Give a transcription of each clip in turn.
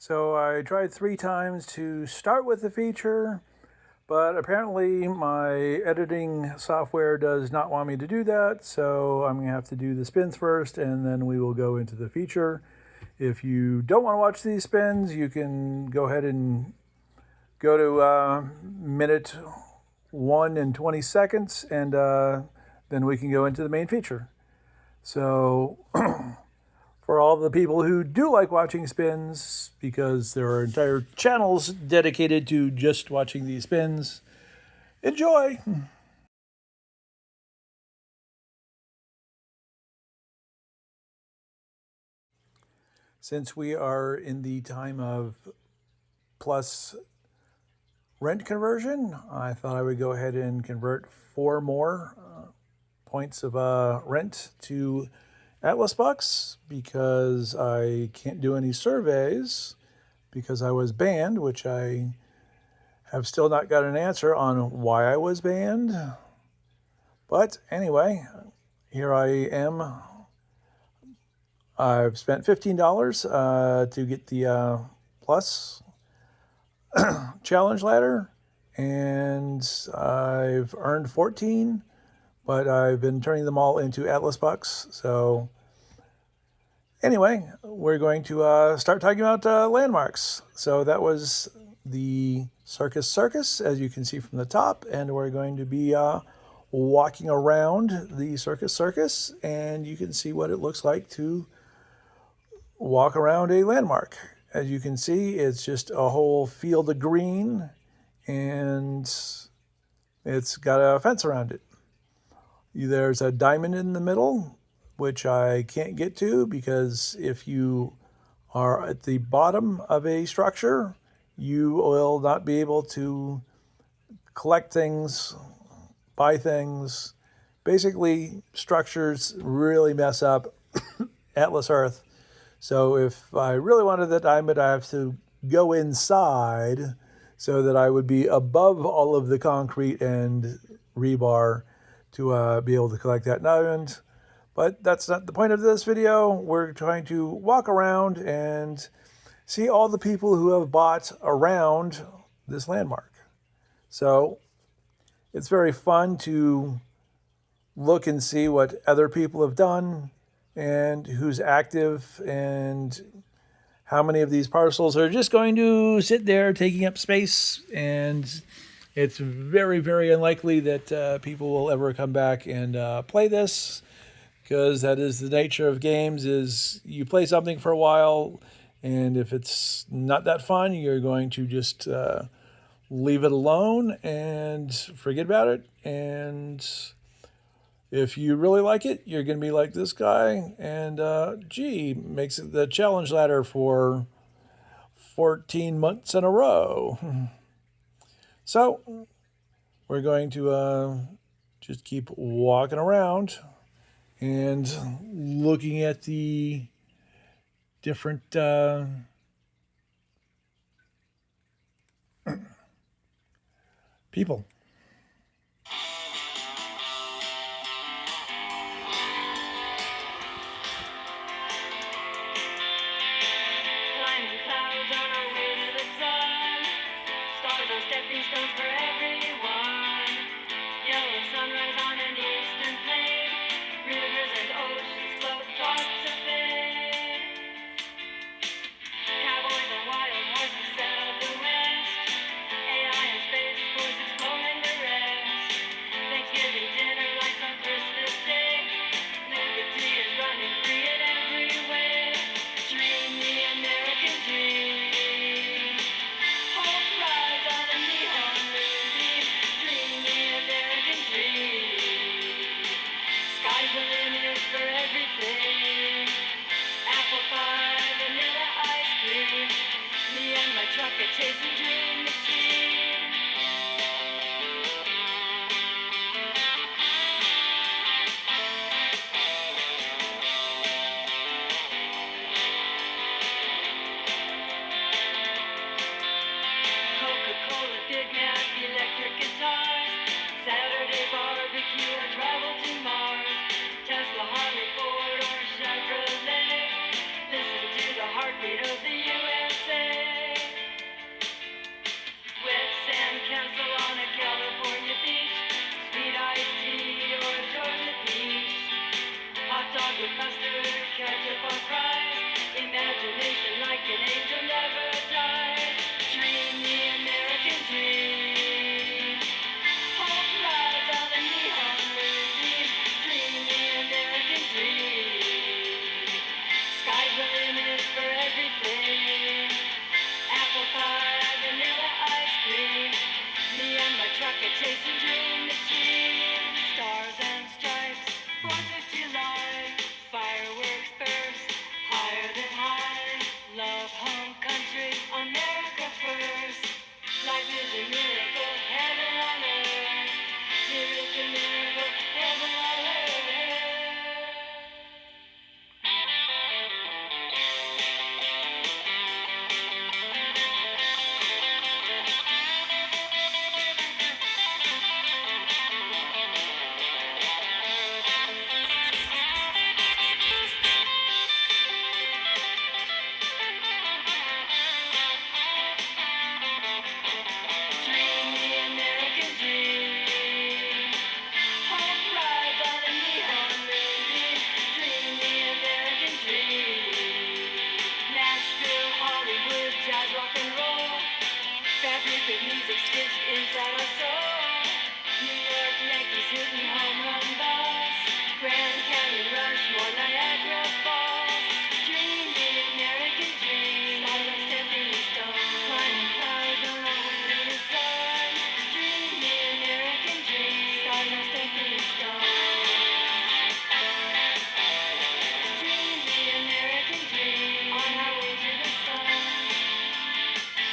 So I tried 3 times to start with the feature, but apparently my editing software does not want me to do that. So I'm going to have to do the spins first, and then we will go into the feature. If you don't want to watch these spins, you can go ahead and go to minute 1 and 20 seconds, and then we can go into the main feature. So for all the people who do like watching spins, because there are entire channels dedicated to just watching these spins, enjoy! Since we are in the time of plus rent conversion, I thought I would go ahead and convert 4 more points of rent to Atlas bucks, because I can't do any surveys because I was banned, which I have still not got an answer on why I was banned. But anyway, here I am. I've spent $15 to get the plus challenge ladder, and I've earned 14, but I've been turning them all into Atlas bucks. So anyway, we're going to start talking about landmarks. So that was the Circus Circus, as you can see from the top, and we're going to be walking around the Circus Circus, and you can see what it looks like to walk around a landmark. As you can see, it's just a whole field of green, and it's got a fence around it. There's a diamond in the middle, which I can't get to, because if you are at the bottom of a structure, you will not be able to collect things, buy things. Basically, structures really mess up Atlas Earth. So if I really wanted the diamond, I have to go inside so that I would be above all of the concrete and rebar to be able to collect that diamond. But that's not the point of this video. We're trying to walk around and see all the people who have bought around this landmark. So it's very fun to look and see what other people have done and who's active, and how many of these parcels are just going to sit there taking up space. And it's very, very unlikely that people will ever come back and play this, because that is the nature of games, is you play something for a while, and if it's not that fun, you're going to just leave it alone and forget about it. And if you really like it, you're going to be like this guy, and makes it the challenge ladder for 14 months in a row. So we're going to just keep walking around and looking at the different people. Climbing clouds on our way to the sun. Stars are stepping stones for everyone. Yellow sunrise on an eastern plain. Rivers and oceans float flocks of fame. Cowboys and wild horses sail the west. AI and space force exploring the rest. Thanksgiving dinner lights on Christmas Day. Liberty is running free in every way. Dream the American dream. Hope rides on a neon moonbeam. Dream the American dream. Sky's the limit for everything. Apple pie, vanilla ice cream. Me and my truck are chasing dream machine. Coca-Cola, Big Mac, electric guitars. Saturday barbecue or travel to Mars. Tesla, Harley, Ford or Chevrolet. Listen to the heartbeat of the USA. Good music stitched inside our soul. New York Yankees hitting home run balls. Grand Canyon Rushmore, Niagara Falls. Dream the American dream. Stars like stepping stones. Climbing clouds on our way to the sun. Dream the American dream. Stars like stepping stones. Dream the American dream. On our way to the sun.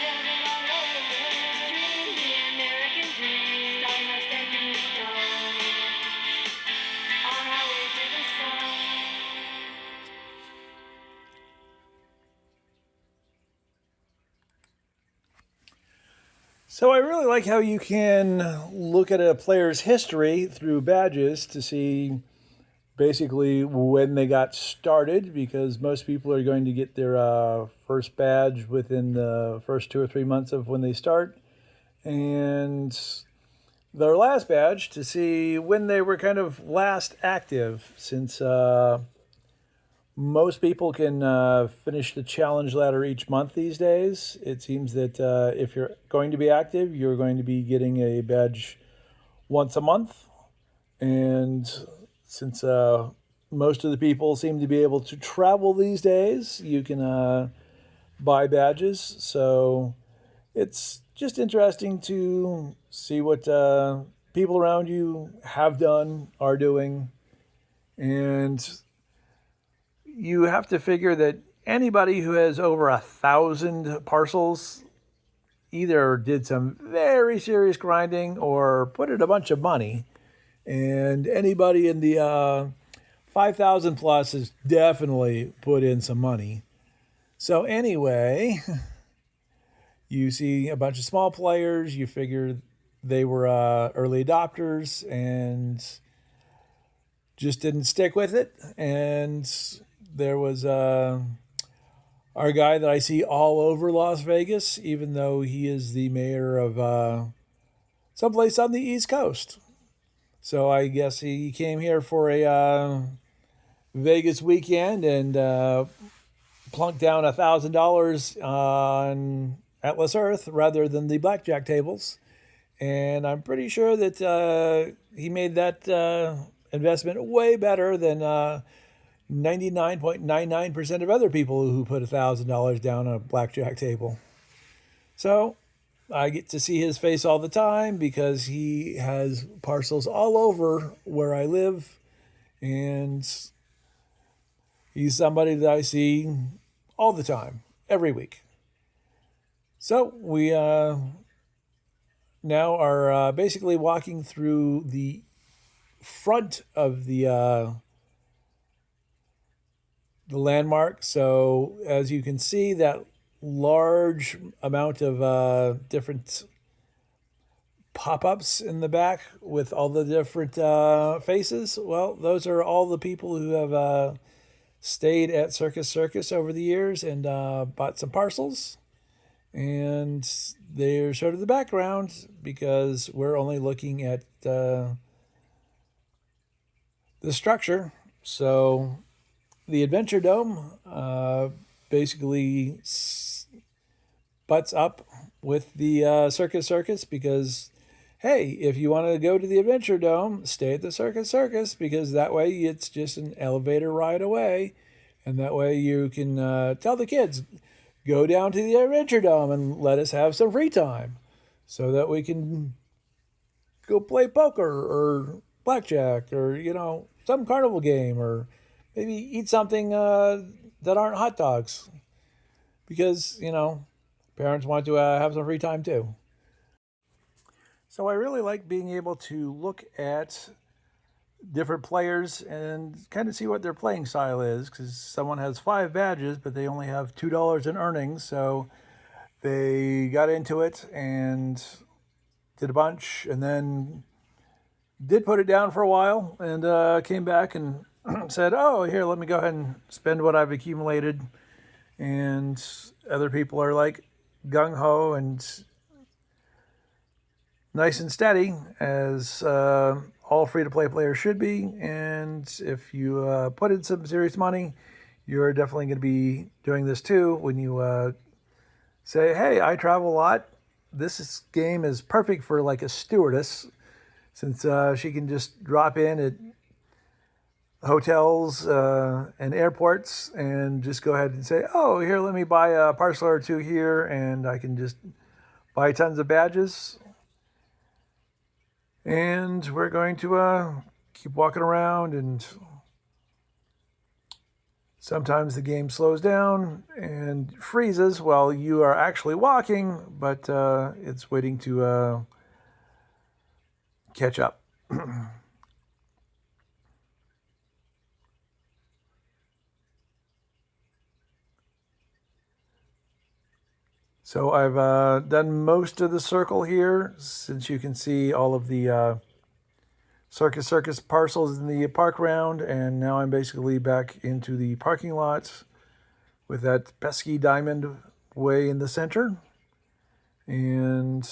Heaven all over. Dream the American dream. Stars like stepping stones. On our way to the sun. So I really like how you can look at a player's history through badges to see basically when they got started, because most people are going to get their first badge within the first 2 or 3 months of when they start, and their last badge to see when they were kind of last active, since most people can finish the challenge ladder each month these days. It seems that if you're going to be active, you're going to be getting a badge once a month. And since most of the people seem to be able to travel these days, you can buy badges. So it's just interesting to see what people around you have done, are doing. And you have to figure that anybody who has over 1,000 parcels either did some very serious grinding or put in a bunch of money. And anybody in the 5,000 plus has definitely put in some money. So anyway, you see a bunch of small players. You figure they were early adopters and just didn't stick with it. And there was our guy that I see all over Las Vegas, even though he is the mayor of someplace on the East Coast. So I guess he came here for a Vegas weekend and plunked down $1,000 on Atlas Earth rather than the blackjack tables. And I'm pretty sure that he made that investment way better than 99.99% of other people who put $1,000 down on a blackjack table. So I get to see his face all the time because he has parcels all over where I live, and he's somebody that I see all the time, every week. So we now are basically walking through the front of the landmark. So as you can see, that large amount of different pop-ups in the back with all the different faces, well, those are all the people who have stayed at Circus Circus over the years and bought some parcels. And they're sort of the background because we're only looking at the structure. So the Adventure Dome basically butts up with the Circus Circus because, hey, if you want to go to the Adventure Dome, stay at the Circus Circus because that way it's just an elevator ride away. And that way you can tell the kids, go down to the Adventure Dome and let us have some free time so that we can go play poker or blackjack or, some carnival game or maybe eat something that aren't hot dogs because, parents want to have some free time too. So I really like being able to look at different players and kind of see what their playing style is, because someone has 5 badges, but they only have $2 in earnings. So they got into it and did a bunch and then did put it down for a while and came back and said, oh, here, let me go ahead and spend what I've accumulated. And other people are like gung-ho and nice and steady, as all free-to-play players should be. And if you put in some serious money, you're definitely going to be doing this too when you say, hey, I travel a lot. this game is perfect for like a stewardess, since she can just drop in at hotels and airports and just go ahead and say, oh, here, let me buy a parcel or two here, and I can just buy tons of badges. And we're going to keep walking around, and sometimes the game slows down and freezes while you are actually walking, but it's waiting to catch up. So I've done most of the circle here, since you can see all of the Circus Circus parcels in the park round, and now I'm basically back into the parking lot with that pesky diamond way in the center. And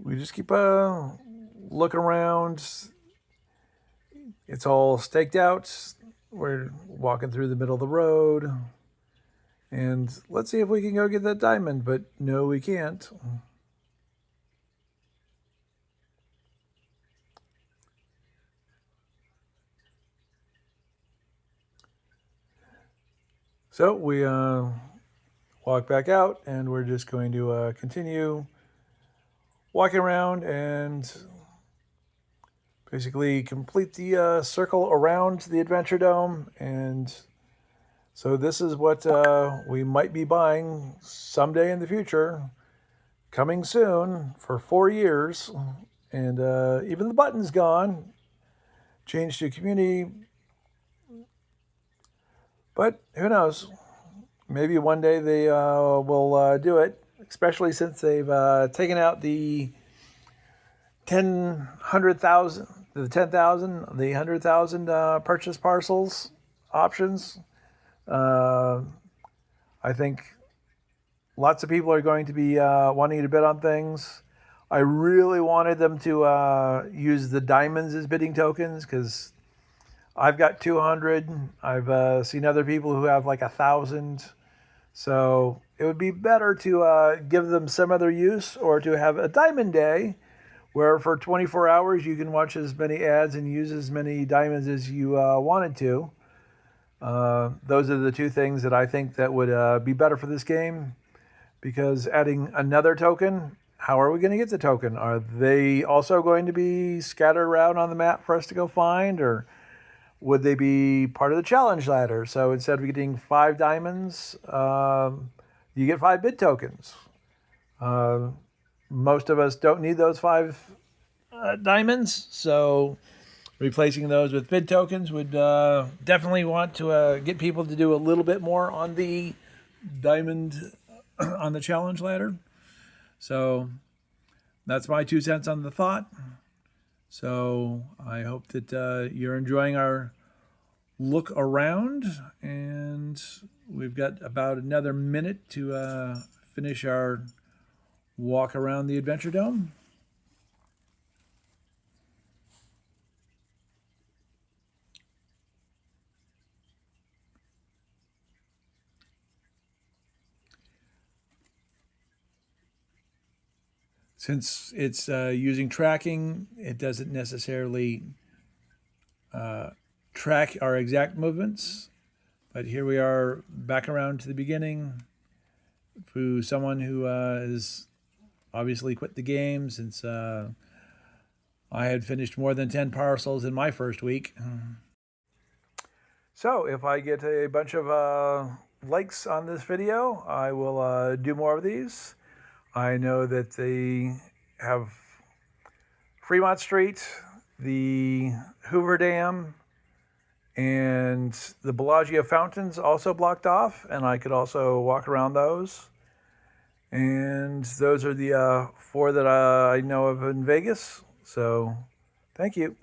we just keep looking around. It's all staked out. We're walking through the middle of the road. And let's see if we can go get that diamond, but no, we can't. So we walk back out, and we're just going to continue walking around and basically complete the circle around the Adventure Dome. And so this is what we might be buying someday in the future, coming soon for 4 years. And even the button's gone, changed to community. But who knows? Maybe one day they will do it, especially since they've taken out the 100,000, the 10,000, the 100,000 purchase parcels options. I think lots of people are going to be wanting to bid on things. I really wanted them to use the diamonds as bidding tokens, because I've got 200. I've seen other people who have like 1,000. So it would be better to give them some other use, or to have a diamond day where for 24 hours you can watch as many ads and use as many diamonds as you wanted to. Those are the two things that I think that would be better for this game, because adding another token, how are we going to get the token? Are they also going to be scattered around on the map for us to go find, or would they be part of the challenge ladder? So instead of getting 5 diamonds, you get 5 bid tokens. Most of us don't need those 5 diamonds, so replacing those with bid tokens would definitely want to get people to do a little bit more on the diamond on the challenge ladder. So that's my 2 cents on the thought. So I hope that you're enjoying our look around, and we've got about another minute to finish our walk around the Adventure Dome. Since it's using tracking, it doesn't necessarily track our exact movements. But here we are back around to the beginning. For someone who has obviously quit the game, since I had finished more than 10 parcels in my first week. So if I get a bunch of likes on this video, I will do more of these. I know that they have Fremont Street, the Hoover Dam, and the Bellagio fountains also blocked off, and I could also walk around those. And those are the 4 that I know of in Vegas. So thank you.